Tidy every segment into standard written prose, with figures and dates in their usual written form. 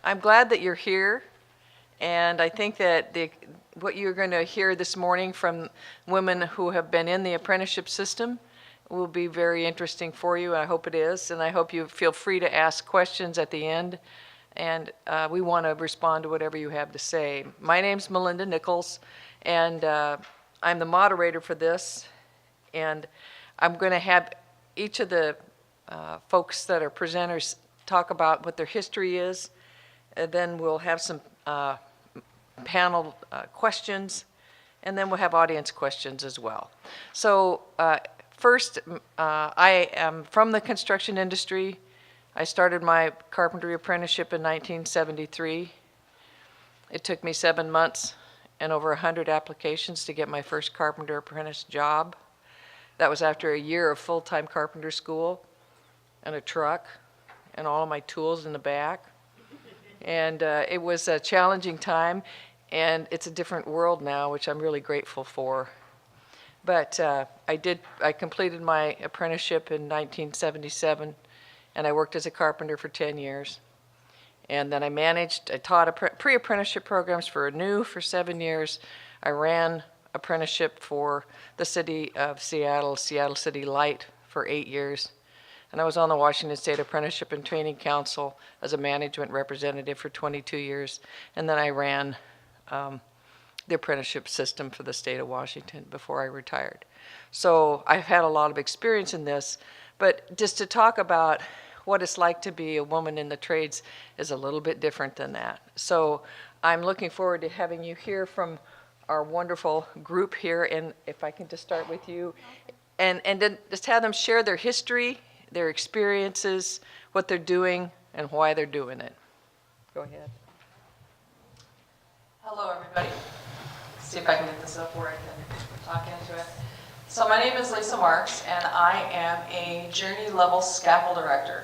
I'm glad that you're here, and I think that what you're going to hear this morning from women who have been in the apprenticeship system will be very interesting for you. I hope it is, and I hope you feel free to ask questions at the end, and we want to respond to whatever you have to say. My name's Melinda Nichols, and I'm the moderator for this, and I'm going to have each of the folks that are presenters talk about what their history is, and then we'll have some panel questions, and then we'll have audience questions as well. So first, I am from the construction industry. I started my carpentry apprenticeship in 1973. It took me 7 months and over 100 applications to get my first carpenter apprentice job. That was after a year of full-time carpenter school and a truck and all of my tools in the back. And it was a challenging time, and it's a different world now, which I'm really grateful for. But I completed my apprenticeship in 1977, and I worked as a carpenter for 10 years. And then I taught pre-apprenticeship programs for 7 years. I ran apprenticeship for the city of Seattle City Light for 8 years. And I was on the Washington State Apprenticeship and Training Council as a management representative for 22 years. And then I ran the apprenticeship system for the state of Washington before I retired. So I've had a lot of experience in this, but just to talk about what it's like to be a woman in the trades is a little bit different than that. So I'm looking forward to having you hear from our wonderful group here, and if I can just start with you, and then just have them share their history, their experiences, what they're doing, and why they're doing it. Go ahead. Hello, everybody. Let's see if I can get this up where I can talk into it. So my name is Lacey Marx, and I am a journey level scaffold director.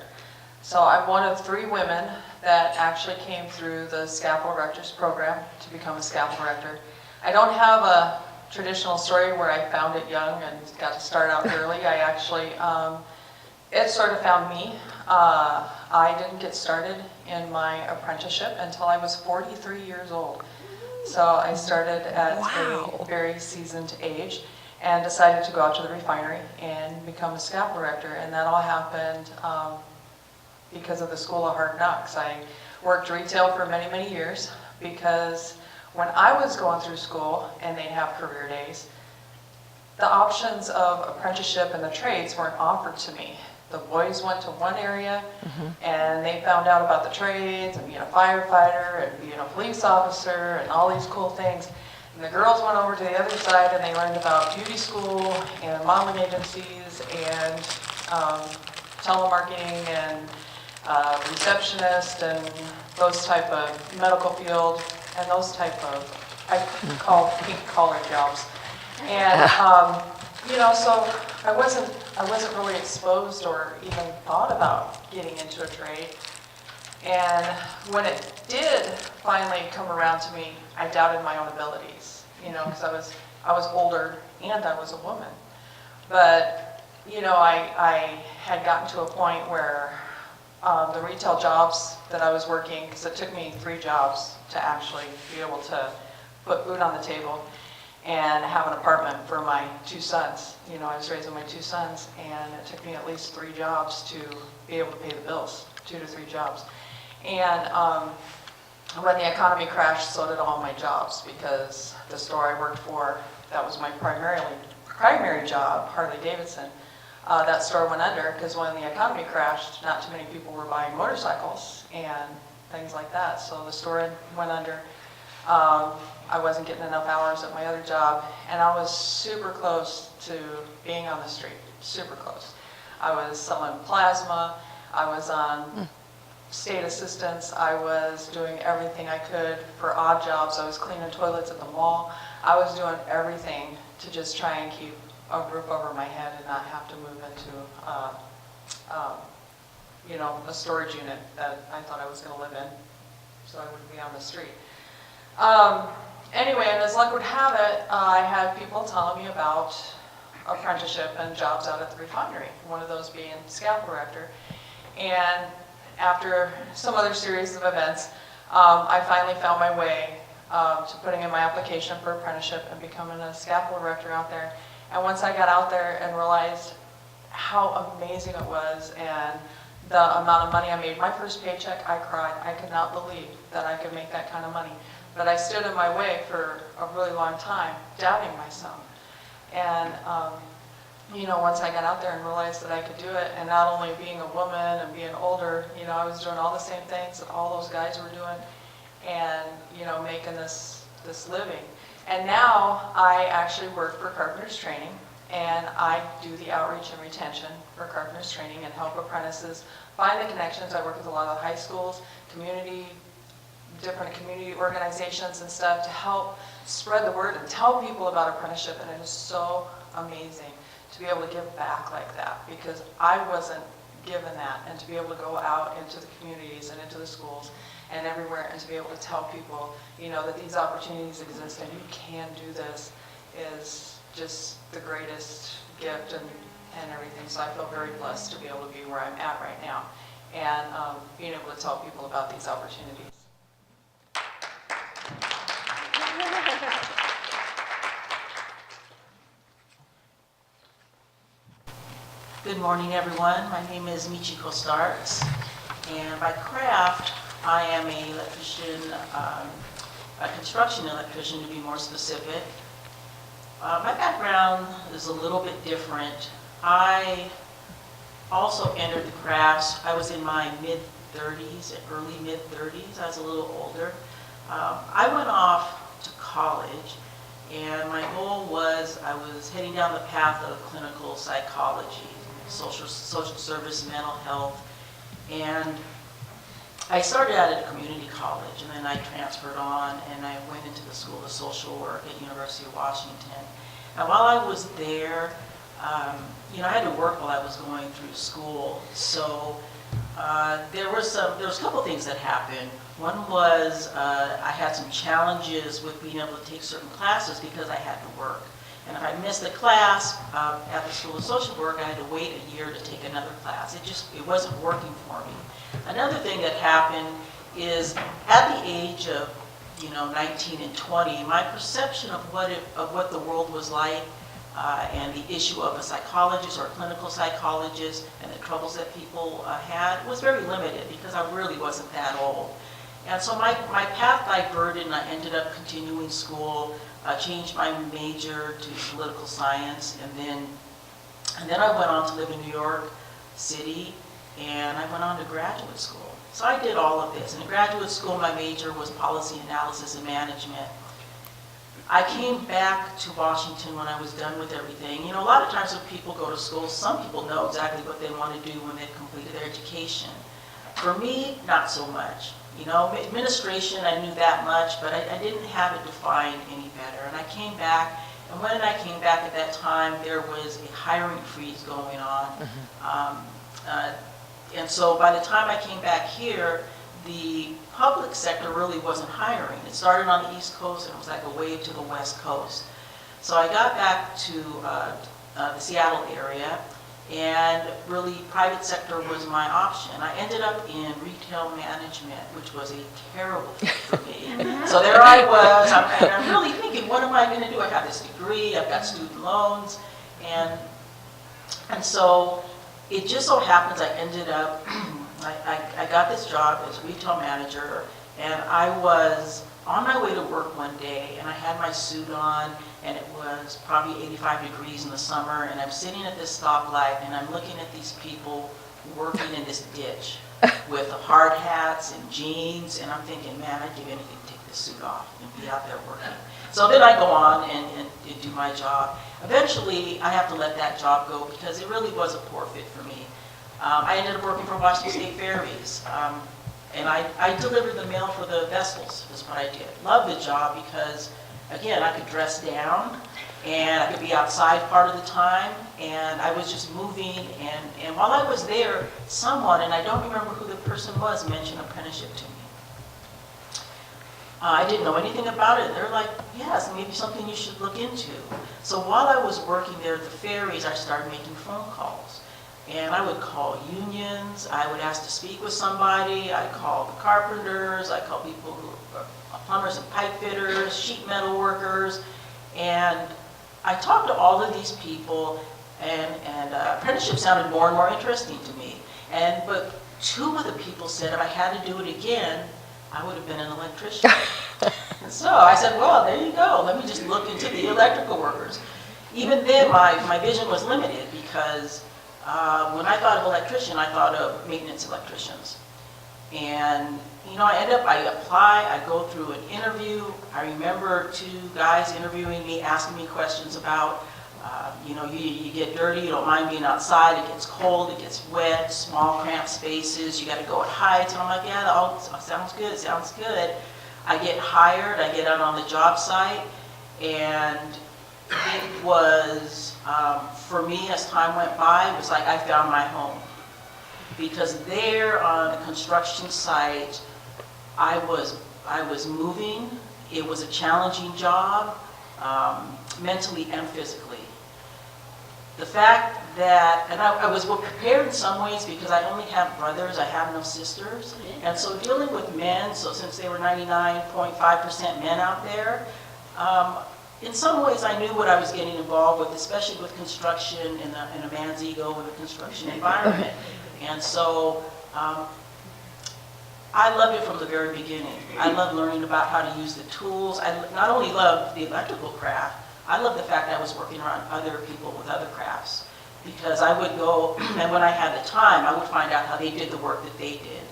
So I'm one of 3 women that actually came through the scaffold directors program to become a scaffold director. I don't have a traditional story where I found it young and got to start out early. I actually, it sort of found me. I didn't get started in my apprenticeship until I was 43 years old. So I started at a very seasoned age and decided to go out to the refinery and become a scaffold director. And that all happened because of the School of Hard Knocks. I worked retail for many, many years because when I was going through school and they'd have career days, the options of apprenticeship and the trades weren't offered to me. The boys went to one area and they found out about the trades and being a firefighter and being a police officer and all these cool things. And the girls went over to the other side and they learned about beauty school and modeling agencies and telemarketing and receptionist and those type of medical field and those type of, I call pink collar jobs. And you know, so I wasn't really exposed or even thought about getting into a trade. And when it did finally come around to me, I doubted my own abilities, you know, because I was older and I was a woman. But, you know, I had gotten to a point where the retail jobs that I was working, because it took me 3 jobs to actually be able to put food on the table and have an apartment for my 2 sons. You know, I was raising my 2 sons, and it took me at least 3 jobs to be able to pay the bills, 2 to 3 jobs. And when the economy crashed, so did all my jobs, because the store I worked for, that was my primary job, Harley Davidson. That store went under because when the economy crashed, not too many people were buying motorcycles and things like that. So the store went under. I wasn't getting enough hours at my other job, and I was super close to being on the street, super close. I was selling plasma, I was on state assistance, I was doing everything I could for odd jobs. I was cleaning toilets at the mall. I was doing everything to just try and keep a roof over my head and not have to move into you know, a storage unit that I thought I was going to live in, so I wouldn't be on the street. Anyway, and as luck would have it, I had people telling me about apprenticeship and jobs out at the refinery, one of those being scaffold director. And after some other series of events, I finally found my way to putting in my application for apprenticeship and becoming a scaffold erector out there. And once I got out there and realized how amazing it was and the amount of money I made, my first paycheck, I cried. I could not believe that I could make that kind of money. But I stood in my way for a really long time, doubting myself. And once I got out there and realized that I could do it, and not only being a woman and being older, I was doing all the same things that all those guys were doing, and making this living. And now I actually work for Carpenters Training, and I do the outreach and retention for Carpenters Training and help apprentices find the connections. I work with a lot of the high schools, different community organizations and stuff to help spread the word and tell people about apprenticeship. And it is so amazing to be able to give back like that, because I wasn't given that, and to be able to go out into the communities and into the schools and everywhere and to be able to tell people, that these opportunities exist and you can do this is just the greatest gift and everything. So I feel very blessed to be able to be where I'm at right now and being able to tell people about these opportunities. Good morning, everyone. My name is Michiko Starks, and by craft, I am an electrician, a construction electrician to be more specific. My background is a little bit different. I also entered the crafts. I was in my mid-30s, early mid-30s. I was a little older. I went off to college, and my goal was I was heading down the path of clinical psychology, social service, mental health, and I started out at a community college, and then I transferred on, and I went into the School of Social Work at University of Washington. And while I was there, I had to work while I was going through school, so there was a couple things that happened. One was I had some challenges with being able to take certain classes because I had to work. And if I missed a class at the School of Social Work, I had to wait a year to take another class. It wasn't working for me. Another thing that happened is at the age of 19 and 20, my perception of what the world was like and the issue of a psychologist or a clinical psychologist and the troubles that people had was very limited because I really wasn't that old. And so my path diverted, and I ended up continuing school, changed my major to political science, and then I went on to live in New York City, and I went on to graduate school. So I did all of this. In graduate school, my major was policy analysis and management. I came back to Washington when I was done with everything. A lot of times when people go to school, some people know exactly what they want to do when they've completed their education. For me, not so much. Administration, I knew that much, but I didn't have it defined any better. And I came back, and when I came back at that time, there was a hiring freeze going on. And so by the time I came back here, the public sector really wasn't hiring. It started on the East Coast, and it was like a wave to the West Coast. So I got back to the Seattle area, and really private sector was my option. I ended up in retail management, which was a terrible fit for me. So there I was, I'm really thinking, what am I going to do? I got this degree, I've got student loans, and so it just so happens I ended up, I got this job as retail manager, and I was on my way to work one day, and I had my suit on, and it was probably 85 degrees in the summer, and I'm sitting at this stoplight, and I'm looking at these people working in this ditch with hard hats and jeans, and I'm thinking, man, I'd give anything to take this suit off and be out there working. So then I go on and do my job. Eventually, I have to let that job go because it really was a poor fit for me. I ended up working for Washington State Ferries. And I delivered the mail for the vessels, is what I did. Loved the job because, again, I could dress down, and I could be outside part of the time, and I was just moving, and while I was there, someone, and I don't remember who the person was, mentioned apprenticeship to me. I didn't know anything about it. They're like, yes, maybe something you should look into. So while I was working there at the ferries, I started making phone calls. And I would call unions, I would ask to speak with somebody, I'd call the carpenters, I'd call people who are plumbers and pipe fitters, sheet metal workers, and I talked to all of these people, and apprenticeship sounded more and more interesting to me. But two of the people said if I had to do it again, I would have been an electrician. And so I said, well, there you go, let me just look into the electrical workers. Even then, my vision was limited because when I thought of electrician, I thought of maintenance electricians. And, I apply, I go through an interview. I remember two guys interviewing me, asking me questions about, you get dirty, you don't mind being outside, it gets cold, it gets wet, small cramped spaces, you got to go at heights. And I'm like, yeah, that all sounds good, sounds good. I get hired, I get out on the job site, and it was, for me, as time went by, it was like I found my home. Because there on the construction site, I was moving. It was a challenging job, mentally and physically. The fact that, and I was well prepared in some ways because I only have brothers, I have no sisters. And so dealing with men, so since they were 99.5% men out there, in some ways I knew what I was getting involved with, especially with construction in a man's ego in a construction environment. And so I loved it from the very beginning. I loved learning about how to use the tools. I not only loved the electrical craft, I loved the fact that I was working around other people with other crafts. Because I would go, and when I had the time, I would find out how they did the work that they did.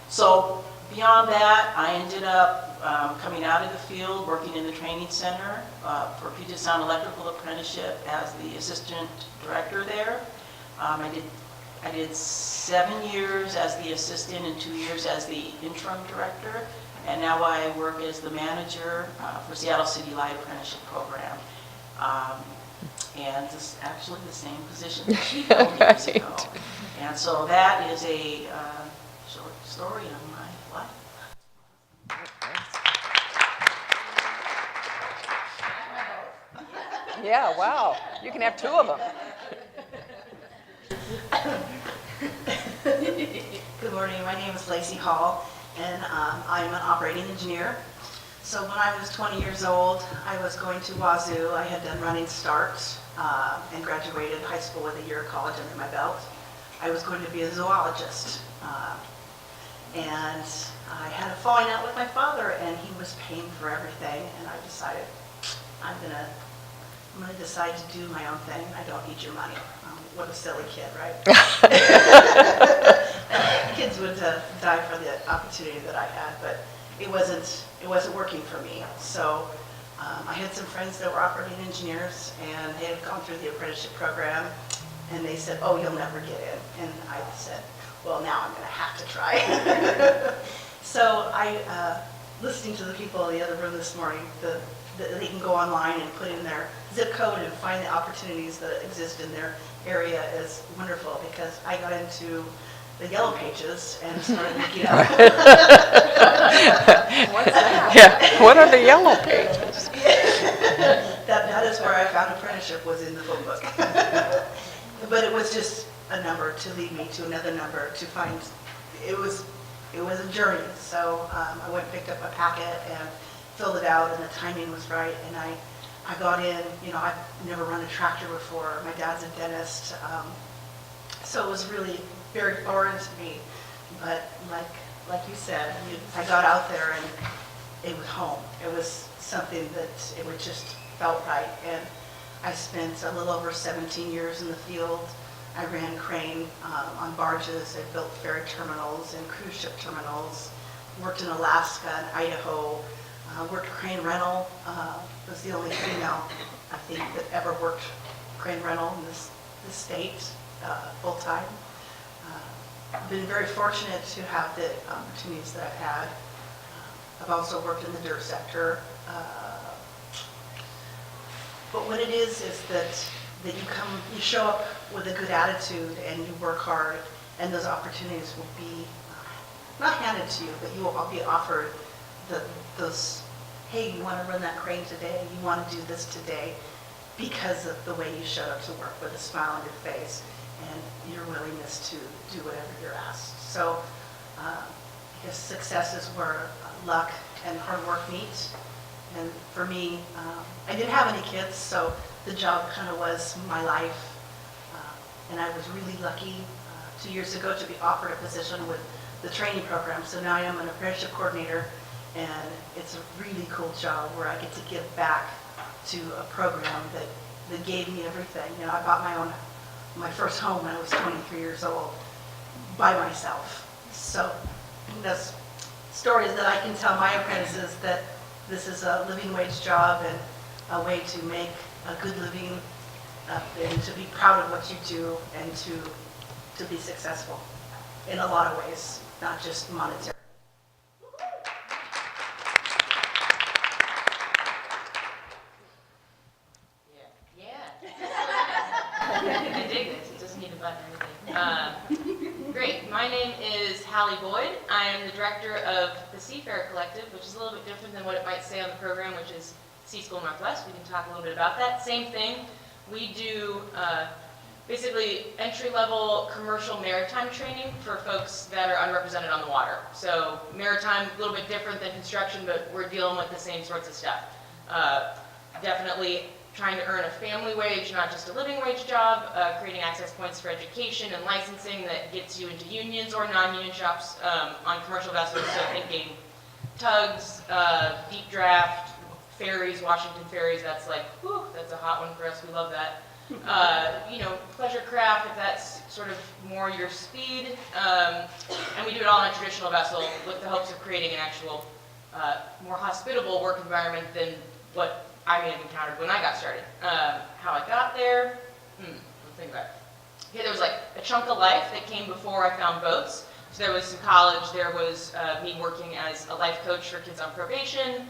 So beyond that, I ended up coming out of the field, working in the training center for Puget Sound Electrical Apprenticeship as the assistant director there. I did 7 years as the assistant and 2 years as the interim director, and now I work as the manager for Seattle City Light Apprenticeship Program. And it's actually the same position that she held years ago. And so that is a short story of my life. Yeah, wow. You can have two of them. Good morning, my name is Lacey Hall, and I'm an operating engineer. So when I was 20 years old, I was going to Wazoo. I had done running start and graduated high school with a year of college under my belt. I was going to be a zoologist. And I had a falling out with my father, and he was paying for everything, and I decided I'm gonna decide to do my own thing. I don't need your money. What a silly kid, right? Kids would die for the opportunity that I had, but it wasn't working for me. So I had some friends that were operating engineers, and they had gone through the apprenticeship program, and they said, "Oh, you'll never get in." And I said, "Well, now I'm going to have to try." So I, listening to the people in the other room this morning, they can go online and put in their zip code and find the opportunities that exist in their area is wonderful, because I got into the yellow pages and started looking up. What's that? Yeah, what are the yellow pages? That is where I found apprenticeship, was in the phone book. But it was just a number to lead me to another number to find. It was a journey. So I went and picked up a packet and filled it out, and the timing was right, and I got in. I've never run a tractor before. My dad's a dentist, so it was really very foreign to me. But like you said, I got out there, and it was home. It was something that it just felt right. And I spent a little over 17 years in the field. I ran crane on barges. I built ferry terminals and cruise ship terminals. Worked in Alaska and Idaho. Worked crane rental. Was the only female, I think, that ever worked crane rental in this state full time. I've been very fortunate to have the opportunities that I've had. I've also worked in the dirt sector. But what it is that you show up with a good attitude and you work hard, and those opportunities will be not handed to you, but you will be offered those, hey, you want to run that crane today, you want to do this today, because of the way you showed up to work with a smile on your face and your willingness to do whatever you're asked. So because success is where luck and hard work meet. And for me, I didn't have any kids, so the job kind of was my life. And I was really lucky 2 years ago to be offered a position with the training program. So now I am an apprenticeship coordinator, and it's a really cool job where I get to give back to a program that gave me everything. You know, I bought my first home when I was 23 years old by myself. So that's stories that I can tell my apprentices, that this is a living wage job and a way to make a good living and to be proud of what you do and to be successful in a lot of ways, not just monetary. I dig this. It doesn't need a button or anything. Great. My name is Hali Boyd. I am the director of the Seafarer Collective, which is a little bit different than what it might say on the program, which is Sea School Northwest. We can talk a little bit about that. Same thing. We do basically entry-level commercial maritime training for folks that are unrepresented on the water. So maritime, a little bit different than construction, but we're dealing with the same sorts of stuff. Definitely trying to earn a family wage, not just a living wage job, creating access points for education and licensing that gets you into unions or non-union shops on commercial vessels. So thinking tugs, deep draft, ferries, Washington ferries, that's like, whew, that's a hot one for us, we love that. You know, pleasure craft, if that's sort of more your speed. And we do it all on a traditional vessel with the hopes of creating an actual more hospitable work environment than what I may have encountered when I got started. How I got there, let's think about it. Okay, there was like a chunk of life that came before I found boats. So there was some college, there was me working as a life coach for kids on probation.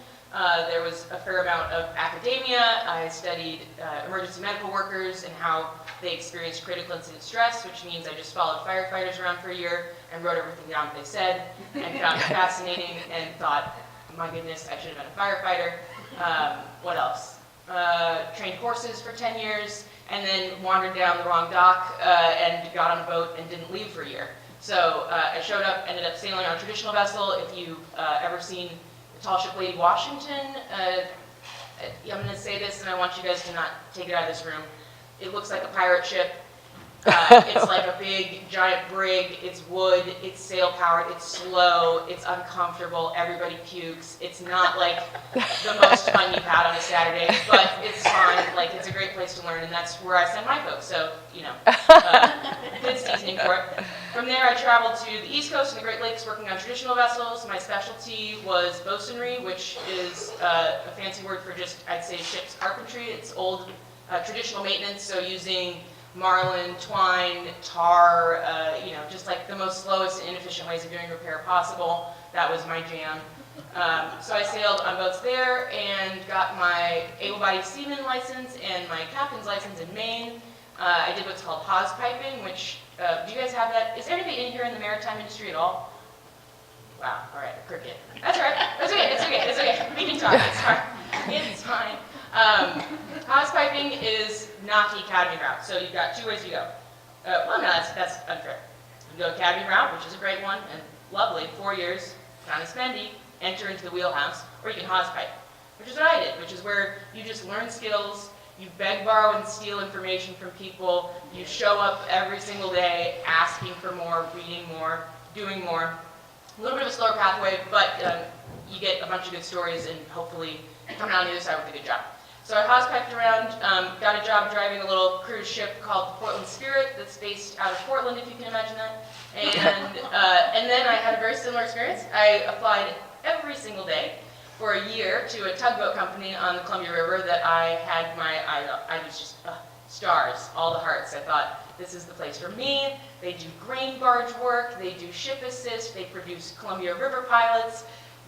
There was a fair amount of academia. I studied emergency medical workers and how they experienced critical incident stress, which means I just followed firefighters around for a year and wrote everything down that they said and found it fascinating and thought, my goodness, I should have been a firefighter. What else? Trained horses for 10 years and then wandered down the wrong dock and got on a boat and didn't leave for a year. So I showed up, ended up sailing on a traditional vessel. If you've ever seen the Tall Ship Lady Washington, I'm going to say this and I want you guys to not take it out of this room. It looks like a pirate ship. It's like a big giant brig, it's wood, it's sail powered, it's slow, it's uncomfortable, everybody pukes. It's not like the most fun you've had on a Saturday, but it's fun, like it's a great place to learn, and that's where I send my folks, so, you know, good seasoning for it. From there I traveled to the East Coast and the Great Lakes working on traditional vessels. My specialty was bosunry, which is a fancy word for just, I'd say, ship's carpentry. It's old traditional maintenance, so using marlin, twine, tar, you know, just like the most slowest and inefficient ways of doing repair possible. That was my jam. So I sailed on boats there and got my able-bodied seaman license and my captain's license in Maine. I did what's called hawse piping, which, do you guys have that? Is anybody in here in the maritime industry at all? Wow, all right, a cricket. That's all right, that's okay, it's okay, it's okay. We can talk, it's fine. It's fine. Hawse piping is not the academy route, so you've got two ways you go. Well, no, that's unfair. You go academy route, which is a great one, and lovely, 4 years, kind of spendy, enter into the wheelhouse, or you can hawse pipe, which is what I did, which is where you just learn skills, you beg, borrow, and steal information from people, you show up every single day asking for more, reading more, doing more. A little bit of a slower pathway, but you get a bunch of good stories and hopefully come out on the other side with a good job. So I hawse piped around, got a job driving a little cruise ship called the Portland Spirit that's based out of Portland, if you can imagine that. And then I had a very similar experience. I applied every single day for a year to a tugboat company on the Columbia River that I had I was just, stars, all the hearts. I thought, this is the place for me. They do grain barge work, they do ship assist, they produce Columbia River pilots.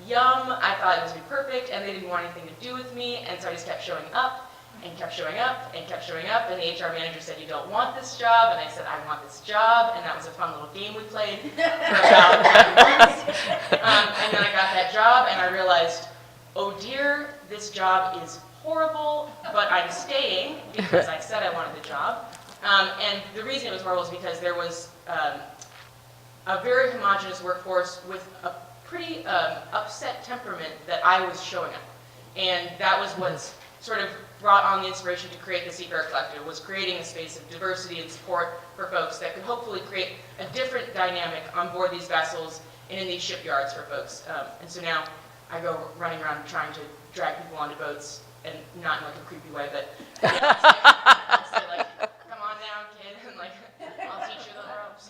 Yum, I thought it was gonna be perfect, and they didn't want anything to do with me, and so I just kept showing up, and kept showing up, and kept showing up, and the HR manager said, you don't want this job, and I said, I want this job, and that was a fun little game we played for about 9 months. And then I got that job, and I realized, oh dear, this job is horrible, but I'm staying, because I said I wanted the job. And the reason it was horrible is because there was a very homogeneous workforce with a pretty upset temperament that I was showing up. And that was what's sort of brought on the inspiration to create the Seafarer Collective, was creating a space of diversity and support for folks that could hopefully create a different dynamic on board these vessels and in these shipyards for folks. And so now I go running around trying to drag people onto boats, and not in like a creepy way, but I'll say like, come on down, kid, and like, I'll teach you the ropes.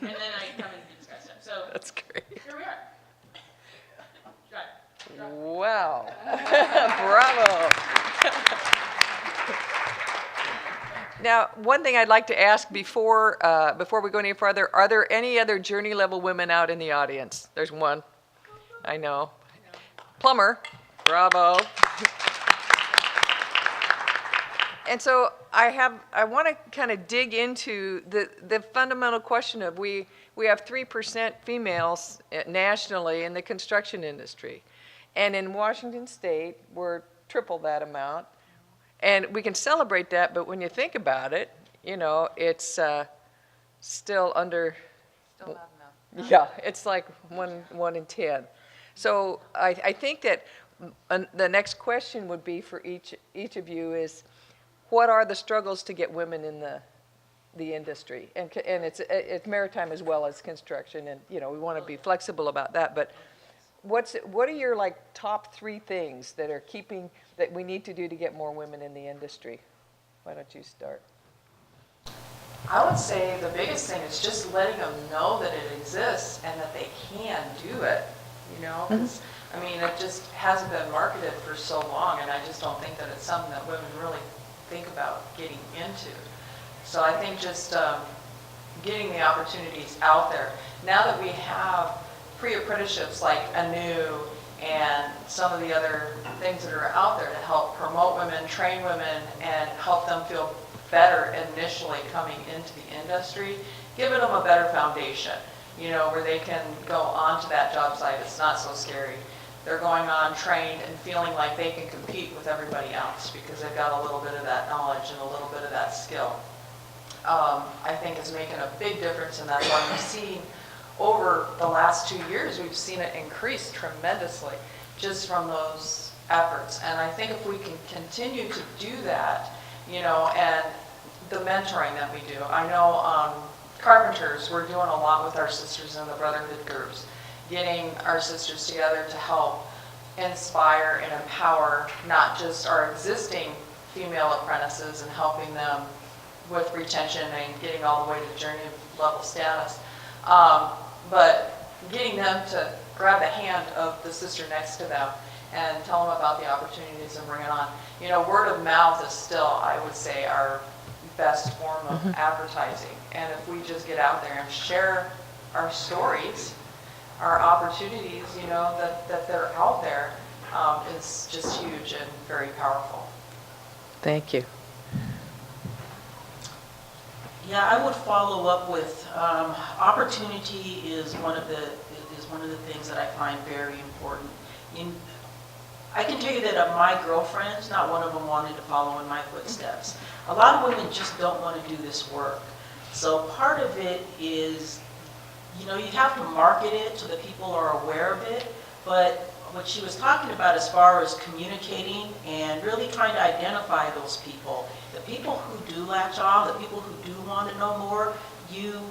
And then I come and do this kind of stuff. So That's great. here we are. Drive. Wow. Bravo. Now, one thing I'd like to ask before we go any further, are there any other journey level women out in the audience? There's one. I know. Plumber. Bravo. And so I want to kind of dig into the fundamental question of we have 3% females nationally in the construction industry. And in Washington State, we're triple that amount. And we can celebrate that, but when you think about it, you know, it's still under. Still not enough. Yeah, it's like one in 10. So I think that the next question would be for each of you is, what are the struggles to get women in the industry? And it's maritime as well as construction, and you know we want to be flexible about that. But what are your like top 3 things that we need to do to get more women in the industry? Why don't you start? I would say the biggest thing is just letting them know that it exists and that they can do it, you know? 'Cause, I mean, it just hasn't been marketed for so long, and I just don't think that it's something that women really think about getting into. So I think just getting the opportunities out there. Now that we have pre-apprenticeships like ANEW and some of the other things that are out there to help promote women, train women, and help them feel better initially coming into the industry, giving them a better foundation, you know, where they can go onto that job site. It's not so scary. They're going on trained and feeling like they can compete with everybody else because they've got a little bit of that knowledge and a little bit of that skill. I think is making a big difference, and that's why we've seen over the last 2 years, we've seen it increase tremendously just from those efforts. And I think if we can continue to do that, you know, and the mentoring that we do. I know carpenters, we're doing a lot with our sisters in the brotherhood groups, getting our sisters together to help inspire and empower not just our existing female apprentices and helping them with retention and getting all the way to journey level status, but getting them to grab the hand of the sister next to them and tell them about the opportunities and bring it on. You know, word of mouth is still, I would say, our best form of advertising. And if we just get out there and share our stories, our opportunities, you know, that they're out there, is just huge and very powerful. Thank you. Yeah, I would follow up with opportunity is one of the things that I find very important. I can tell you that of my girlfriends, not one of them wanted to follow in my footsteps. A lot of women just don't want to do this work. So part of it is, you know, you have to market it so that people are aware of it. But what she was talking about as far as communicating and really trying to identify those people, the people who do latch on, the people who do want to know more, you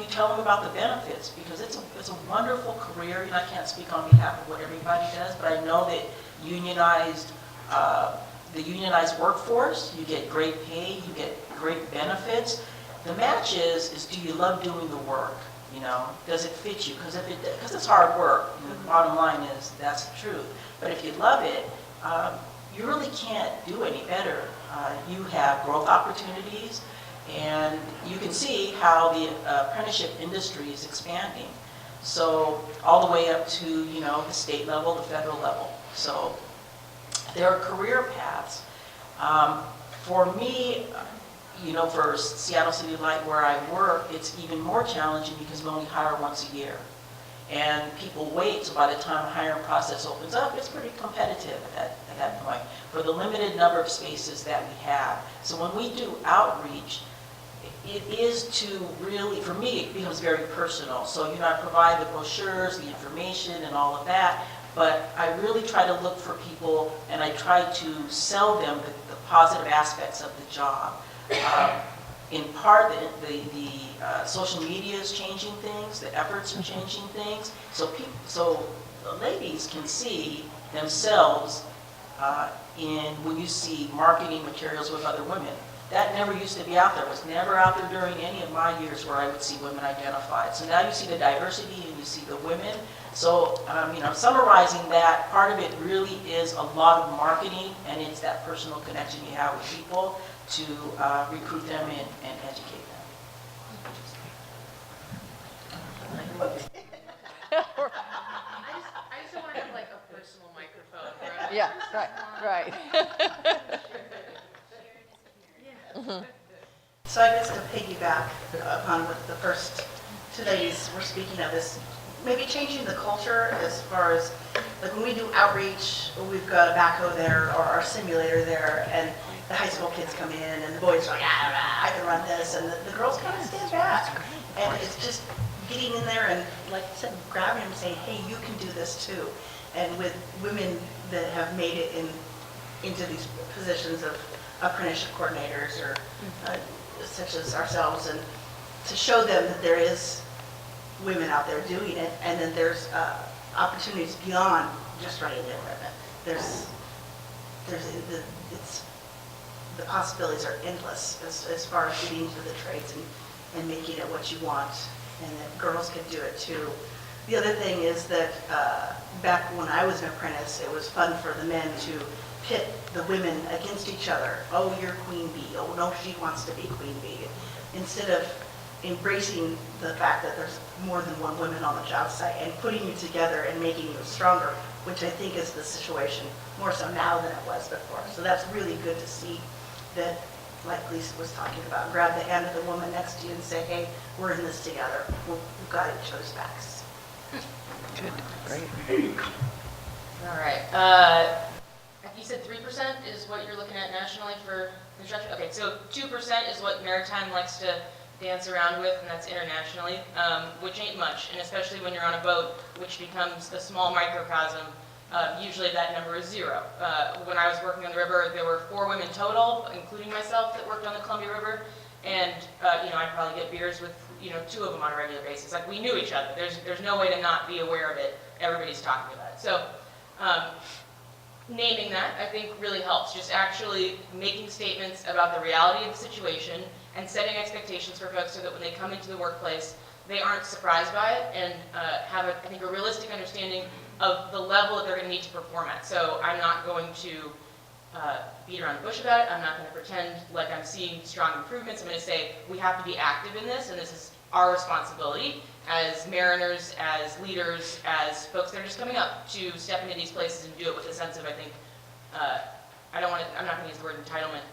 tell them about the benefits, because it's a wonderful career. And I can't speak on behalf of what everybody does, but I know that the unionized workforce, you get great pay, you get great benefits. The match is do you love doing the work? You know, does it fit you? Because it's hard work. And the bottom line is that's the truth. But if you love it, you really can't do any better. You have growth opportunities, and you can see how the apprenticeship industry is expanding. So all the way up to, you know, the state level, the federal level. So there are career paths. For me, you know, for Seattle City Light where I work, it's even more challenging because we only hire once a year. and people wait, so by the time the hiring process opens up, it's pretty competitive at that point for the limited number of spaces that we have. So when we do outreach, it is to really, for me, it becomes very personal. So, you know, I provide the brochures, the information, and all of that, but I really try to look for people, and I try to sell them the positive aspects of the job. In part, the social media is changing things, the efforts are changing things, so the ladies can see themselves when you see marketing materials with other women. That never used to be out there. It was never out there during any of my years where I would see women identified. So now you see the diversity and you see the women. So, you know, summarizing that, part of it really is a lot of marketing, and it's that personal connection you have with people to recruit them and educate them. I just don't want to have like a personal microphone. Where I'm like, Yeah, "This is right. So I guess to piggyback upon what the first two ladies were speaking of is maybe changing the culture as far as, like when we do outreach, we've got a backhoe there or our simulator there, and the high school kids come in and the boys are like, I can run this, and the girls kind of stand back. And it's just getting in there and, like I said, grabbing them and saying, hey, you can do this too. And with women that have made it into these positions of apprenticeship coordinators or such as ourselves, and to show them that there is women out there doing it, and then there's opportunities beyond just running the equipment. The possibilities are endless as far as getting into the trades and making it what you want, and that girls can do it too. The other thing is that back when I was an apprentice, it was fun for the men to pit the women against each other. Oh, you're queen bee. Oh, no, she wants to be queen bee. Instead of embracing the fact that there's more than one woman on the job site and putting you together and making you stronger, which I think is the situation more so now than it was before. So that's really good to see that, like Lisa was talking about, grab the hand of the woman next to you and say, hey, we're in this together. We've got each other's backs. Good, great. All right. You said 3% is what you're looking at nationally for construction? Okay, so 2% is what maritime likes to dance around with, and that's internationally, which ain't much, and especially when you're on a boat, which becomes a small microcosm. Usually that number is 0. When I was working on the river, there were 4 women total, including myself, that worked on the Columbia River, and you know, I'd probably get beers with 2 of them on a regular basis. Like, we knew each other. There's no way to not be aware of it. Everybody's talking about it. So naming that, I think, really helps. Just actually making statements about the reality of the situation and setting expectations for folks so that when they come into the workplace, they aren't surprised by it and have, I think, a realistic understanding of the level that they're going to need to perform at. So I'm not going to beat around the bush about it. I'm not going to pretend like I'm seeing strong improvements. I'm going to say we have to be active in this, and this is our responsibility as mariners, as leaders, as folks that are just coming up to step into these places and do it with a sense of, I think, I'm not going to use the word entitlement,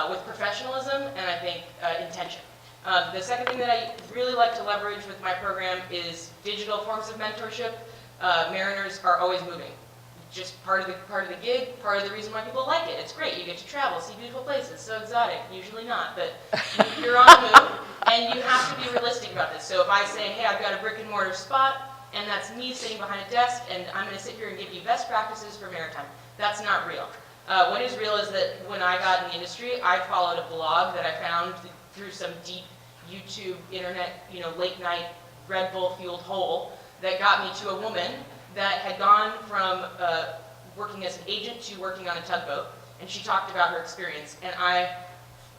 with professionalism and I think intention. The second thing that I really like to leverage with my program is digital forms of mentorship. Mariners are always moving. Just part of the gig, part of the reason why people like it. It's great. You get to travel, see beautiful places. So exotic, usually not, but you're on the move, and you have to be realistic about this. So if I say, hey, I've got a brick and mortar spot, and that's me sitting behind a desk, and I'm going to sit here and give you best practices for maritime, that's not real. What is real is that when I got in the industry, I followed a blog that I found through some deep YouTube, internet, late night Red Bull fueled hole that got me to a woman that had gone from working as an agent to working on a tugboat, and she talked about her experience. And I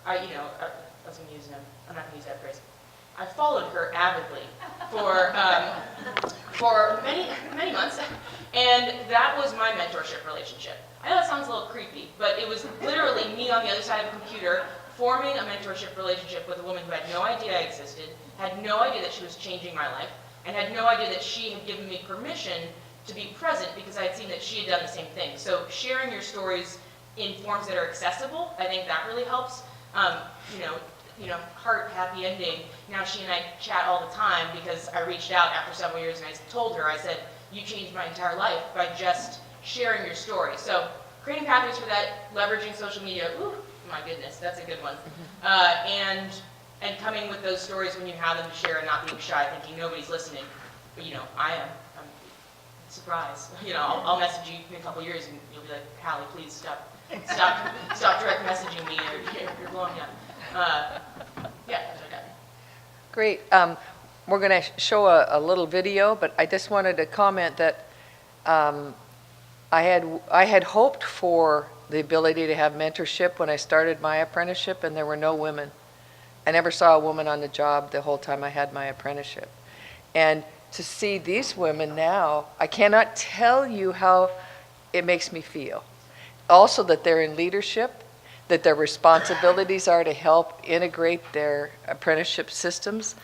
was going to use I'm not going to use that phrase. I followed her avidly for many months, and that was my mentorship relationship. I know that sounds a little creepy, but it was literally me on the other side of the computer forming a mentorship relationship with a woman who had no idea I existed, had no idea that she was changing my life, and had no idea that she had given me permission to be present because I had seen that she had done the same thing. So sharing your stories in forms that are accessible, I think that really helps. heart happy ending. Now she and I chat all the time because I reached out after several years and I told her, I said, you changed my entire life by just sharing your story. So creating pathways for that, leveraging social media, ooh, my goodness, that's a good one. And coming with those stories when you have them to share and not being shy, thinking nobody's listening. But I am. I'm surprised. I'll message you in a couple years and you'll be like, Hali, please stop direct messaging me, or you're blowing up. Yeah, that's what I got. Great. We're going to show a little video, but I just wanted to comment that I had hoped for the ability to have mentorship when I started my apprenticeship, and there were no women. I never saw a woman on the job the whole time I had my apprenticeship. And to see these women now, I cannot tell you how it makes me feel. Also that they're in leadership, that their responsibilities are to help integrate their apprenticeship systems.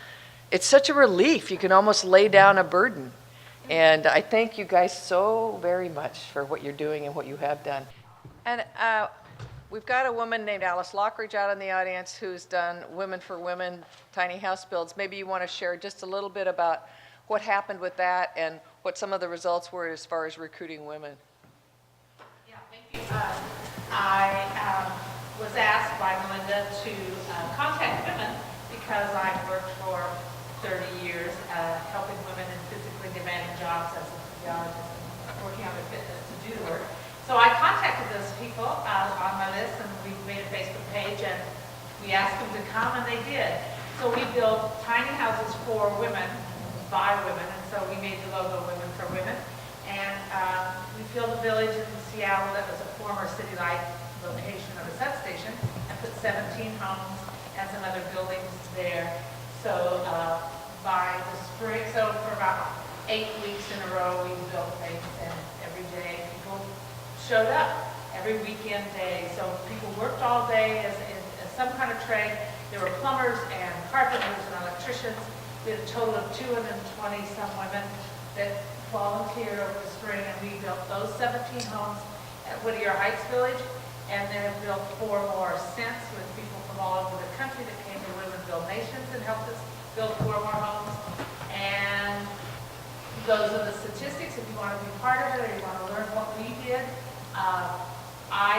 It's such a relief. You can almost lay down a burden. And I thank you guys so very much for what you're doing and what you have done. And we've got a woman named Alice Lockridge out in the audience who's done Women for Women tiny house builds. Maybe you want to share just a little bit about what happened with that and what some of the results were as far as recruiting women. Yeah, thank you. I was asked by Melinda to contact women because I've worked for 30 years helping women in physically demanding jobs as a physiologist and working on their fitness to do the work. So I contacted those people on my list, and we made a Facebook page, and we asked them to come, and they did. So we built tiny houses for women, by women, and so we made the logo Women for Women. And we built a village in Seattle that was a former City Light location of a substation, and put 17 homes and some other buildings there. So by the spring, so for about 8 weeks in a row, we built things, and every day people showed up, every weekend day. So people worked all day as some kind of trade. There were plumbers and carpenters and electricians. We had a total of 220 some women that volunteered over the spring, and we built those 17 homes at Whittier Heights Village, and then built 4 more since with people from all over the country that came to Women Build Nations and helped us build 4 more homes. And those are the statistics. If you want to be part of it or you want to learn what we did, I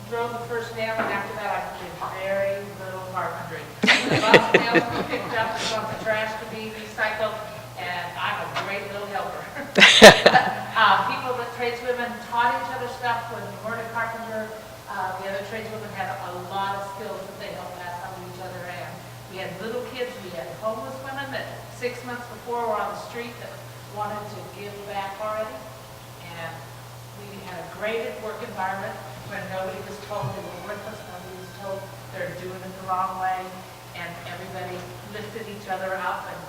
drove the first nail, and after that I did very little carpentry. The box nails were picked up, we want the trash to be recycled, and I'm a great little helper. People, the tradeswomen taught each other stuff. When you weren't a carpenter, the other tradeswomen had a lot of skills that they helped pass on to each other. And we had little kids, we had homeless women that 6 months before were on the street that wanted to give back already. And we had a great work environment when nobody was told they were worthless, nobody was told they're doing it the wrong way, and everybody lifted each other up and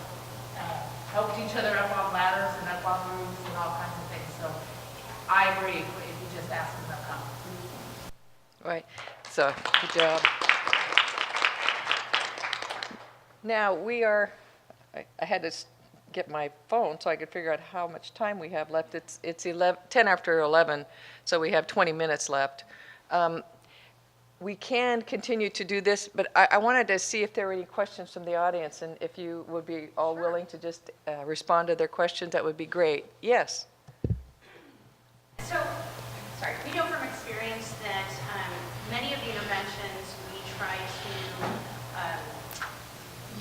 helped each other up on ladders and up on roofs and all kinds of things. So I agree, if you just ask them, they'll come. Right. So, good job. Now, I had to get my phone so I could figure out how much time we have left. It's 10 after 11, so we have 20 minutes left. We can continue to do this, but I wanted to see if there were any questions from the audience, and if you would be all willing to just respond to their questions, that would be great. Yes? So, sorry, we know from experience that many of the interventions we try to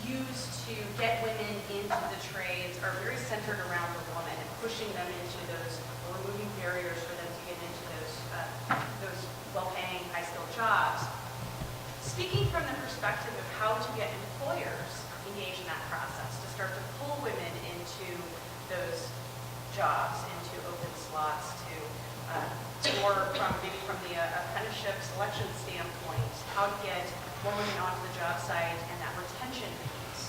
use to get women into the trades are very centered around the woman and pushing them into those, or removing barriers for them to get into those well-paying, high-skilled jobs. Speaking from the perspective of how to get employers engaged in that process, to start to pull women into those jobs, into open slots, or maybe from the apprenticeship selection standpoint, how to get more women onto the job site and that retention piece.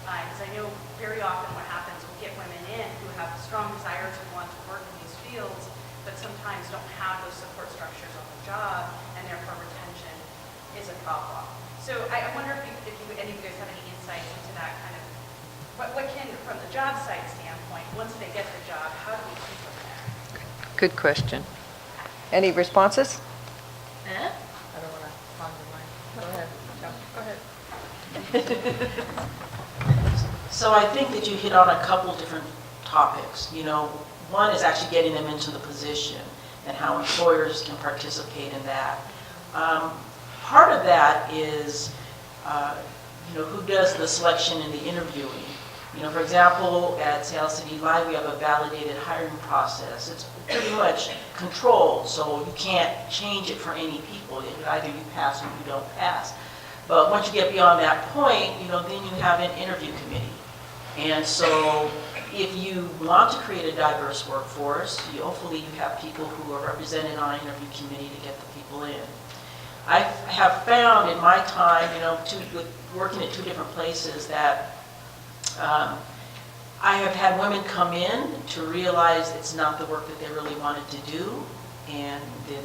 Because I know very often what happens, we get women in who have a strong desire to want to work in these fields, but sometimes don't have those support structures on the job, and therefore retention is a problem. So I wonder if any of you guys have any insights into that kind of, what can, from the job site standpoint, once they get the job, how do we keep them there? Good question. Any responses? I don't want to ponder mine. Go ahead. No, go ahead. So I think that you hit on a couple different topics. You know, one is actually getting them into the position and how employers can participate in that. Part of that is, you know, who does the selection and the interviewing. You know, for example, at Sales City Live, we have a validated hiring process. It's pretty much controlled, so you can't change it for any people. Either you pass or you don't pass. But once you get beyond that point, you know, then you have an interview committee. And so if you want to create a diverse workforce, hopefully you have people who are represented on an interview committee to get the people in. I have found in my time, you know, with working at 2 different places that I have had women come in to realize it's not the work that they really wanted to do and then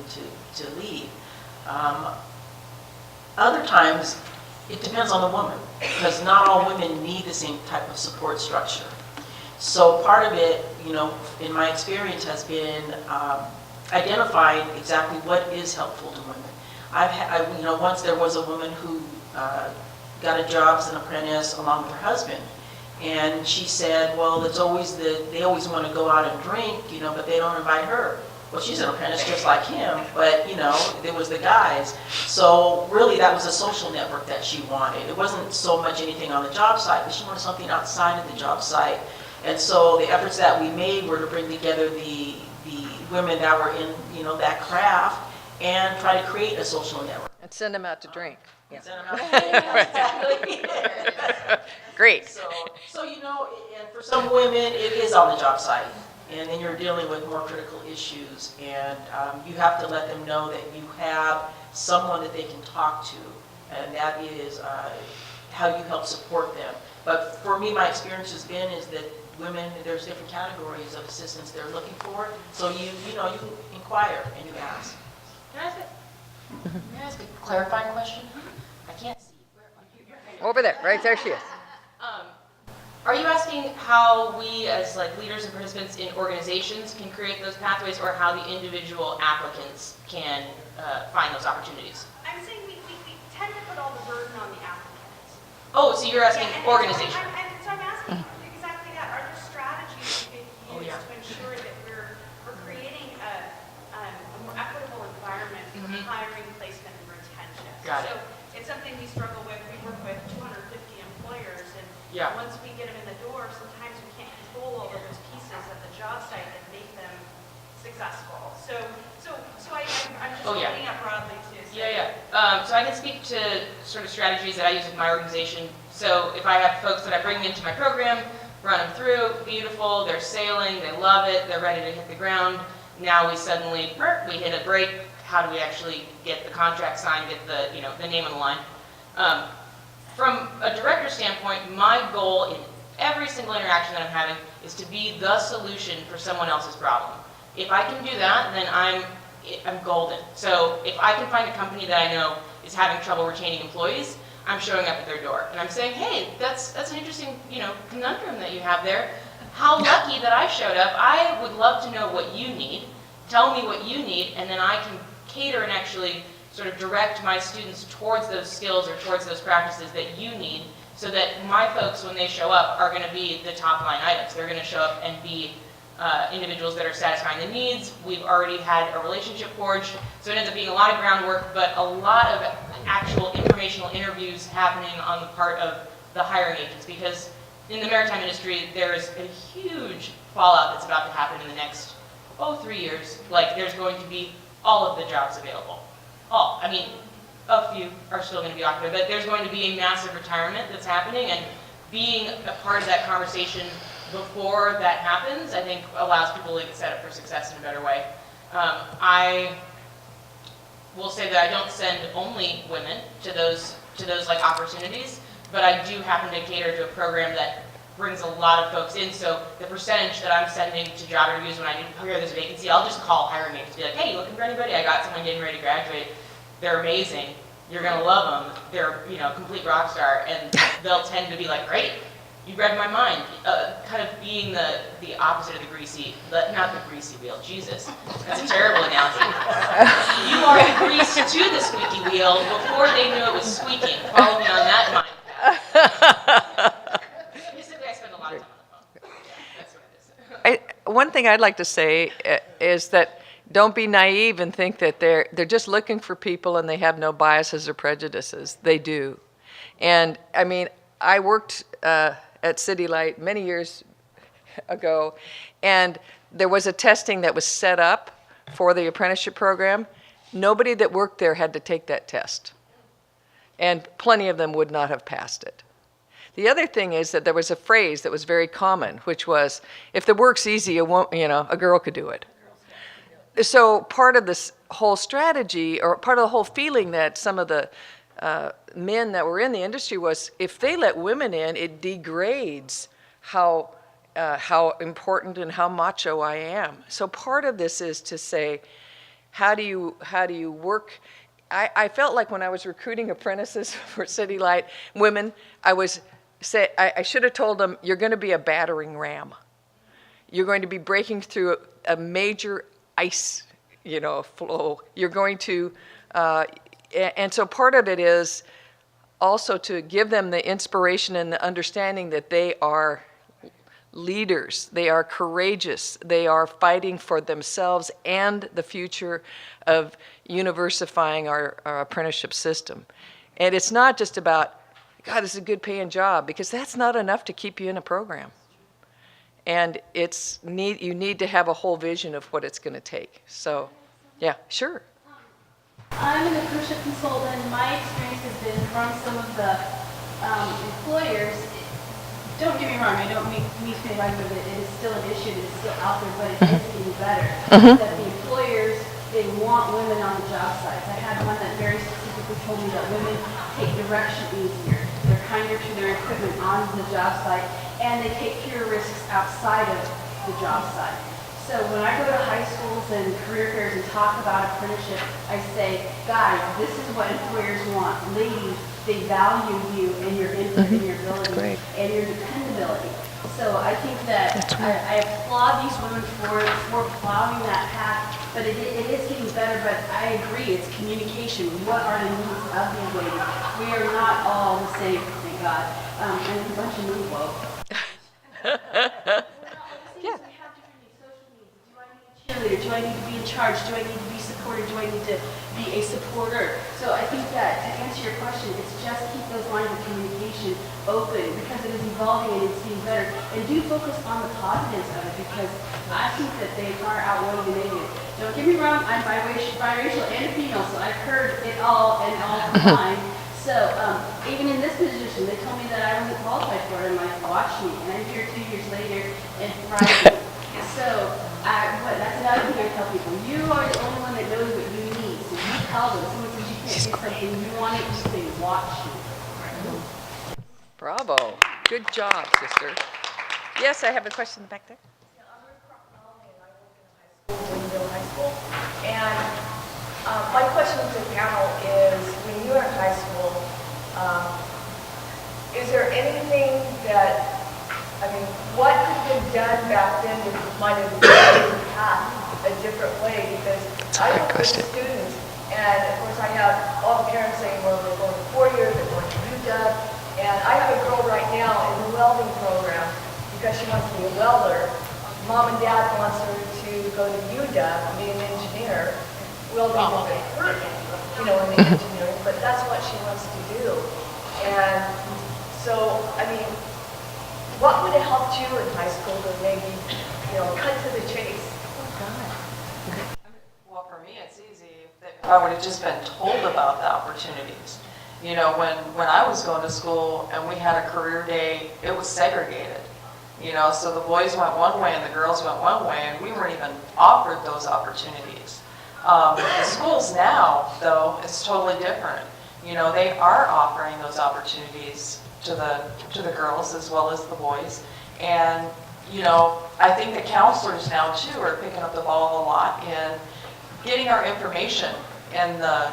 to leave. Other times, it depends on the woman, because not all women need the same type of support structure. So part of it, you know, in my experience has been identifying exactly what is helpful to women. You know, once there was a woman who got a job as an apprentice along with her husband, and she said, well, it's always they always want to go out and drink, you know, but they don't invite her. Well, she's an apprentice just like him, but, you know, it was the guys. So really that was a social network that she wanted. It wasn't so much anything on the job site, but she wanted something outside of the job site. And so the efforts that we made were to bring together the women that were in, you know, that craft and try to create a social network. And send them out to drink. Yeah. Send them out to drink. Great. So, you know, and for some women, it is on the job site. And then you're dealing with more critical issues, and you have to let them know that you have someone that they can talk to, and that is how you help support them. But for me, my experience has been is that women, there's different categories of assistance they're looking for, so you inquire and you ask. Can I ask a clarifying question? I can't see. Where am I? Over there, right there she is. Are you asking how we as like leaders and participants in organizations can create those pathways, or how the individual applicants can find those opportunities? I'm saying we tend to put all the burden on the applicants. Oh, so you're asking Yeah, and organization. So I'm asking exactly that. Are there strategies we can use yeah. to ensure that we're creating a more equitable environment for hiring, placement, and retention? Got it. So it's something we struggle with. We work with 250 employers, and Yeah. once we get them in the door, sometimes we can't control all of those pieces at the job site that make them successful. So I'm just Oh, yeah. looking at broadly too. So So I can speak to sort of strategies that I use with my organization. So if I have folks that I bring into my program, run them through, beautiful, they're sailing, they love it, they're ready to hit the ground. Now we suddenly, we hit a break. How do we actually get the contract signed, get the name on the line? From a director standpoint, my goal in every single interaction that I'm having is to be the solution for someone else's problem. If I can do that, then I'm golden. So if I can find a company that I know is having trouble retaining employees, I'm showing up at their door and I'm saying, hey, that's an interesting, conundrum that you have there. How lucky that I showed up. I would love to know what you need. Tell me what you need, and then I can cater and actually sort of direct my students towards those skills or towards those practices that you need, so that my folks, when they show up, are going to be the top line items. They're going to show up and be individuals that are satisfying the needs. We've already had a relationship forged, so it ends up being a lot of groundwork, but a lot of actual informational interviews happening on the part of the hiring agents, because in the maritime industry, there's a huge fallout that's about to happen in the next, 3 years. Like, there's going to be all of the jobs available. All. I mean, a few are still going to be occupied, but there's going to be a massive retirement that's happening, and being a part of that conversation before that happens, I think allows people to get set up for success in a better way. I will say that I don't send only women to those like opportunities, but I do happen to cater to a program that brings a lot of folks in. So the percentage that I'm sending to job interviews when I hear there's a vacancy, I'll just call hiring agents to be like, hey, you looking for anybody? I got someone getting ready to graduate. They're amazing. You're gonna love them. They're complete rock star, and they'll tend to be like, great, you read my mind. Kind of being the opposite of the greasy, not the greasy wheel. Jesus, that's a terrible analogy. You are the grease to the squeaky wheel before they knew it was squeaking. Follow me on that mind. one thing I'd like to say is that don't be naive and think that they're just looking for people and they have no biases or prejudices. They do. And I mean, I worked at City Light many years ago, and there was a testing that was set up for the apprenticeship program. Nobody that worked there had to take that test, and plenty of them would not have passed it. The other thing is that there was a phrase that was very common, which was, if the work's easy, a girl could do it. So part of this whole strategy, or part of the whole feeling that some of the men that were in the industry was, if they let women in, it degrades how important and how macho I am. So part of this is to say, how do you work? I felt like when I was recruiting apprentices for City Light women, I should have told them, you're going to be a battering ram. You're going to be breaking through a major ice, flow. You're going to, and so part of it is also to give them the inspiration and the understanding that they are leaders, they are courageous, they are fighting for themselves and the future of universifying our apprenticeship system. And it's not just about, God, this is a good paying job, because that's not enough to keep you in a program. And you need to have a whole vision of what it's going to take. So, yeah, sure. I'm an apprenticeship consultant, and my experience has been from some of the employers. Don't get me wrong, I don't mean to say that it is still an issue that is still out there, but it is getting better. That the employers, they want women on the job sites. I had one that very specifically told me that women take direction easier. They're kinder to their equipment on the job site, and they take fewer risks outside of the job site. So when I go to high schools and career fairs and talk about apprenticeship, I say, guys, this is what employers want. Ladies, they value you and your input and your ability and your dependability. So I think that I applaud these women for plowing that path, but it is getting better. But I agree, it's communication. What are the needs of these ladies? We are not all the same, thank God. And a bunch of new woke. Yeah. Cheerleader? Do I need to be in charge? Do I need to be supported? Do I need to be a supporter? So I think that to answer your question, it's just keep those lines of communication open, because it is evolving and it's getting better. And do focus on the positives of it, because I think that they far outweigh the negatives. Don't get me wrong, I'm biracial and a female, so I've heard it all and all the time. So even in this position, they told me that I wasn't qualified for it. I'm like, watch me. And I'm here 2 years later and thriving. So that's another thing I tell people. You are the only one that knows what you need. So you tell them. Someone says you can't get something, you want it, you say, watch me. Bravo. Good job, sister. Yes, I have a question back there. High school. And my question to the panel is, when you were in high school, is there anything that, what could have been done back then that might have made the path a different way? Because I work with students, and of course I have all the parents saying, well, they're going to 4 years, they're going to UW, and I have a girl right now in the welding program because she wants to be a welder. Mom and Dad wants her to go to UW and be an engineer. Welding isn't her, in the engineering, but that's what she wants to do. And so, what would have helped you in high school to maybe, cut to the chase? Well, for me, it's easy. If I would have just been told about the opportunities. When I was going to school and we had a career day, it was segregated. So the boys went one way and the girls went one way, and we weren't even offered those opportunities. The schools now, though, it's totally different. They are offering those opportunities to the girls as well as the boys. And, I think the counselors now, too, are picking up the ball a lot in getting our information in the,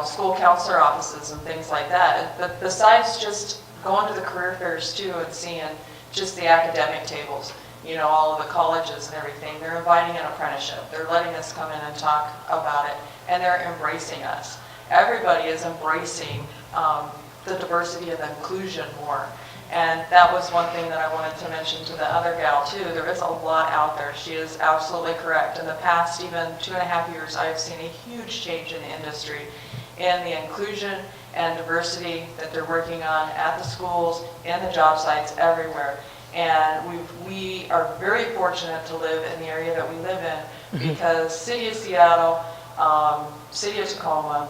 school counselor offices and things like that. But besides just going to the career fairs, too, and seeing just the academic tables, all of the colleges and everything, they're inviting an apprenticeship. They're letting us come in and talk about it, and they're embracing us. Everybody is embracing the diversity and the inclusion more. And that was one thing that I wanted to mention to the other gal too. There is a lot out there. She is absolutely correct. In the past, even 2.5 years, I have seen a huge change in the industry in the inclusion and diversity that they're working on at the schools, in the job sites, everywhere. And we are very fortunate to live in the area that we live in because City of Seattle, City of Tacoma,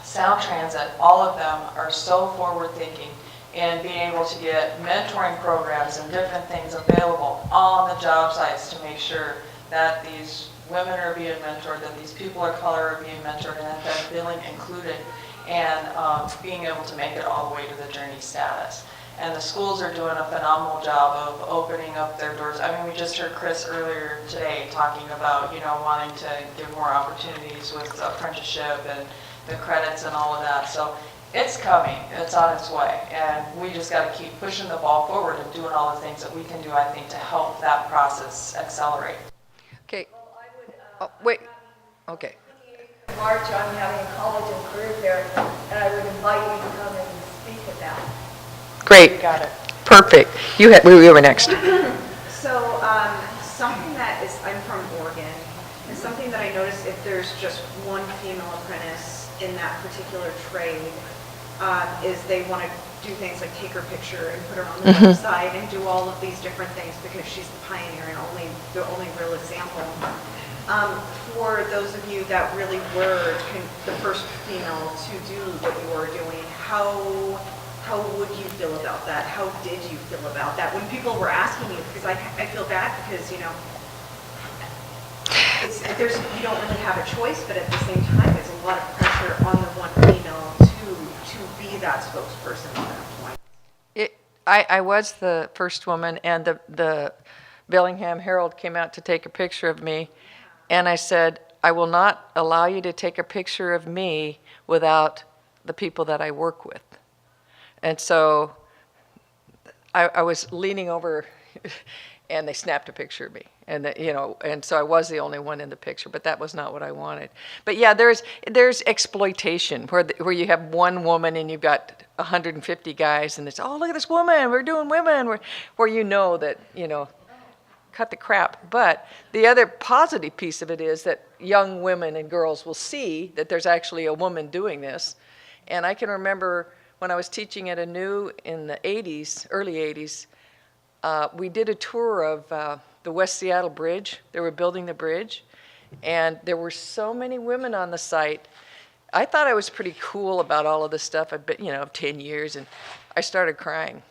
Sound Transit, all of them are so forward-thinking in being able to get mentoring programs and different things available on the job sites to make sure that these women are being mentored, that these people of color are being mentored, and that they're feeling included and being able to make it all the way to the journey status. And the schools are doing a phenomenal job of opening up their doors. I mean, we just heard Chris earlier today talking about, wanting to give more opportunities with apprenticeship and the credits and all of that. So it's coming, it's on its way. And we just got to keep pushing the ball forward and doing all the things that we can do, I think, to help that process accelerate. Okay. Oh, wait. Okay. March, I'm having a college and career fair, and I would invite you to come and speak at that. Great. Got it. Perfect. We were next. So something that is, I'm from Oregon, and something that I notice if there's just one female apprentice in that particular trade, is they want to do things like take her picture and put her on the website and do all of these different things because she's the pioneer and the only real example. For those of you that really were the first female to do what you were doing, how would you feel about that? How did you feel about that when people were asking you? Because I feel bad because, you don't really have a choice, but at the same time, there's a lot of pressure on the one female to be that spokesperson at that point. I was the first woman, and the Bellingham Herald came out to take a picture of me, and I said, I will not allow you to take a picture of me without the people that I work with. And so I was leaning over and they snapped a picture of me. And and so I was the only one in the picture, but that was not what I wanted. But yeah, there's exploitation where you have one woman and you've got 150 guys and it's, oh, look at this woman, we're doing women, where that, cut the crap. But the other positive piece of it is that young women and girls will see that there's actually a woman doing this. And I can remember when I was teaching at ANU in the 80s, early 80s, we did a tour of the West Seattle Bridge. They were building the bridge, and there were so many women on the site. I thought I was pretty cool about all of this stuff. I'd been, 10 years, and I started crying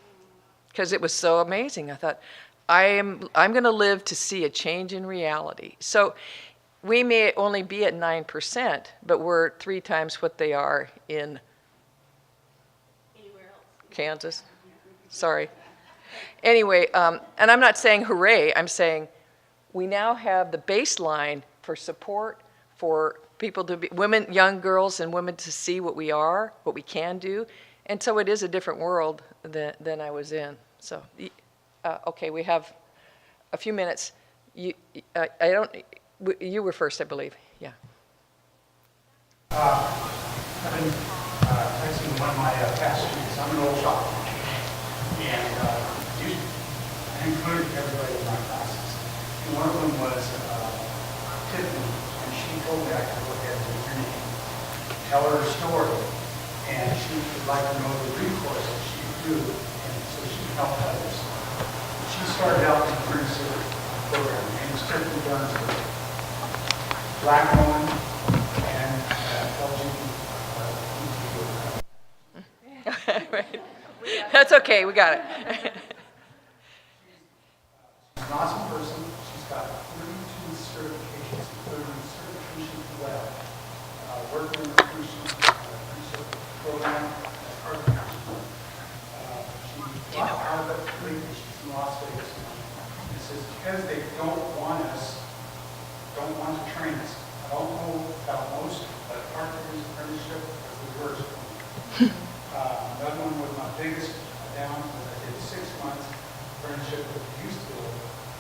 because it was so amazing. I thought, I'm going to live to see a change in reality. So we may only be at 9%, but we're 3 times what they are in Kansas. Sorry. Anyway, and I'm not saying hooray, I'm saying we now have the baseline for support for people to be, women, young girls and women to see what we are, what we can do. And so it is a different world than I was in. So, okay, we have a few minutes. You were first, I believe. Yeah. I've been texting one of my past students. I'm an old sophomore, and I included everybody in my classes. And one of them was Tiffany, and she told me I could go ahead and her name, tell her story, and she would like to know the recourse that she do, and so she can help others. She started out in the apprenticeship program. Her name was Tiffany Gunsford, black woman, and LGBT. Right. That's okay, we got it. She's an awesome person. She's got 32 certifications, including certification as well. Working in the apprenticeship program as part of the council. She's out of it completely. She's from Las Vegas. And it says because they don't want to train us. I don't know about most, but part of this apprenticeship was the worst for me. Another one was my biggest down was I did 6 months apprenticeship with the youth school.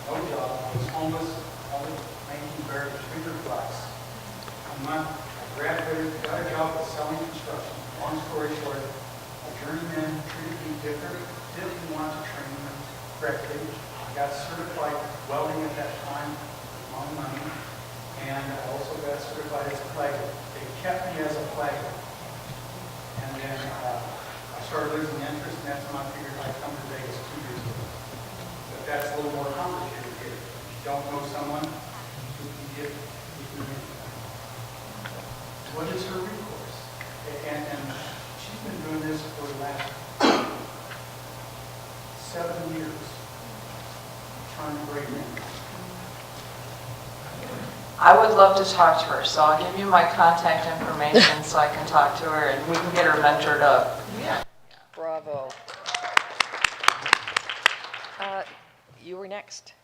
No job. I was homeless, only making very $300. A month, I graduated, got a job with selling construction. Long story short, a journeyman treated me different didn't want to train them correctly. I got certified welding at that time, on money, and I also got certified as a flagger. They kept me as a flagger. And then I started losing interest, and that's when I figured I'd come to Vegas 2 years ago. But that's a little more complicated here. If you don't know someone who can get you can. What is her recourse? And she's been doing this for the last 7 years, trying to break in. I would love to talk to her, so I'll give you my contact information so I can talk to her and we can get her mentored up. Yeah. Bravo. You were next.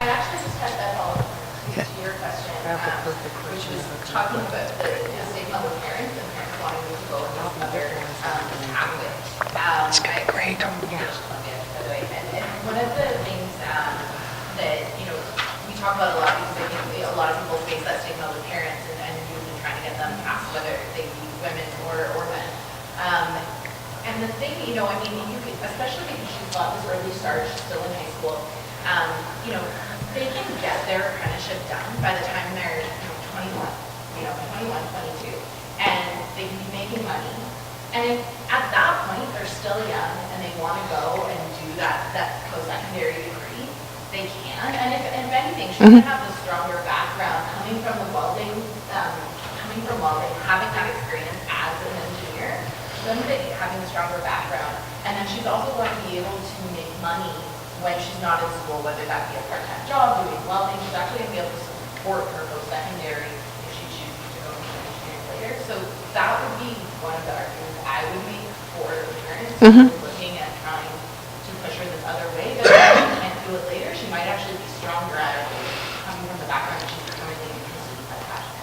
I actually just had that follow-up to your question, which was talking about the stigma of parents and parents wanting to go in this other pathway. That's great. By the way. And one of the things that, we talk about a lot because I think a lot of people face that stigma with parents and youth and trying to get them past whether they be women or men. And the thing, you could, especially because she's got this early start, she's still in high school, they can get their apprenticeship done by the time they're 21, 22, and they can be making money. And if at that point they're still young and they want to go and do that post-secondary degree, they can. And if anything, she's going to have a stronger background coming from welding, having that experience as an engineer, then having a stronger background. And then she's also going to be able to make money when she's not in school, whether that be a part-time job, doing welding. She's actually going to be able to support her post-secondary if she chooses to go into engineering later. So that would be one of the arguments I would make for parents who are looking at trying to push her this other way. But if she can't do it later, she might actually be stronger at it coming from the background that she's currently interested in that passion.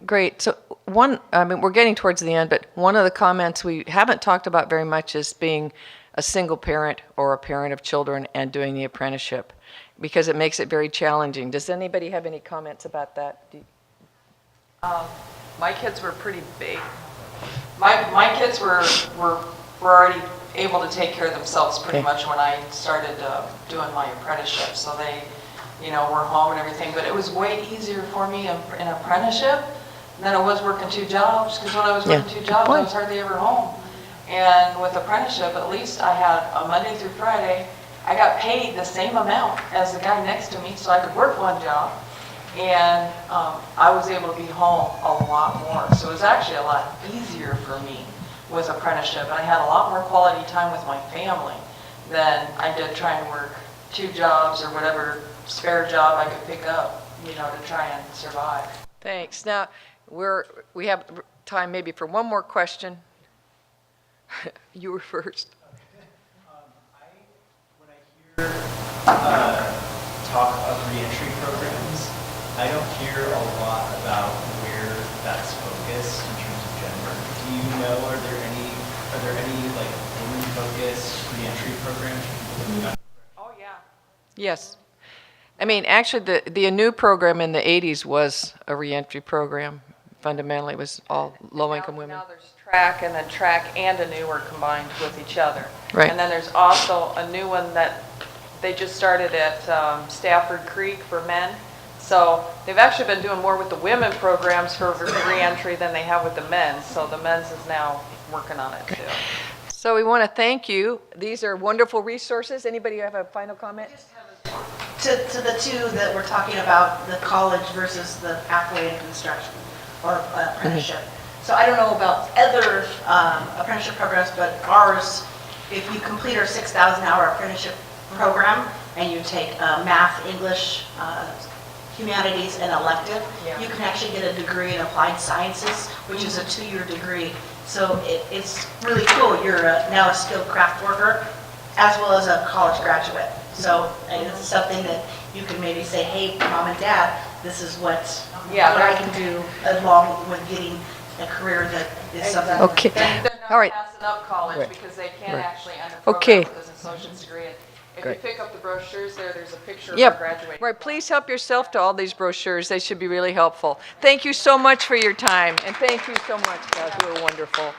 Great. So we're getting towards the end, but one of the comments we haven't talked about very much is being a single parent or a parent of children and doing the apprenticeship, because it makes it very challenging. Does anybody have any comments about that? My kids were pretty big. My kids were already able to take care of themselves pretty much when I started doing my apprenticeship. So they, were home and everything. But it was way easier for me in apprenticeship than it was working 2 jobs. Because when I was working 2 jobs, I was hardly ever home. And with apprenticeship, at least I had a Monday through Friday. I got paid the same amount as the guy next to me, so I could work 1 job. And I was able to be home a lot more. So it was actually a lot easier for me with apprenticeship. And I had a lot more quality time with my family than I did trying to work 2 jobs or whatever spare job I could pick up, to try and survive. Thanks. Now, we have time maybe for one more question. You were first. When I hear talk of reentry programs, I don't hear a lot about where that's focused in terms of gender. Do you know, are there any like women-focused reentry programs? Oh, yeah. Yes. Actually, the ANU program in the 80s was a reentry program. Fundamentally, it was all low-income women. Now there's track, and then track and ANU are combined with each other. Right. And then there's also a new one that they just started at Stafford Creek for men. So they've actually been doing more with the women programs for reentry than they have with the men's. So the men's is now working on it too. So we want to thank you. These are wonderful resources. Anybody have a final comment? To the two that we're talking about, the college versus the pathway in construction or apprenticeship. So I don't know about other apprenticeship programs, but ours, if you complete our 6,000-hour apprenticeship program and you take math, English, humanities, and elective, you can actually get a degree in applied sciences, which is a 2-year degree. So it's really cool. You're now a skilled craft worker as well as a college graduate. So it's something that you can maybe say, hey, mom and dad, this is what I can do along with getting a career that is something. Okay. They're not All right. passing up college Right. because they can't Right. actually end the Okay. program with an associate's degree. If Great. you pick up the brochures there's a picture of our Yep. graduating. Right. Please help yourself to all these brochures. They should be really helpful. Thank you so much for your time. And thank you so much, guys. You were wonderful.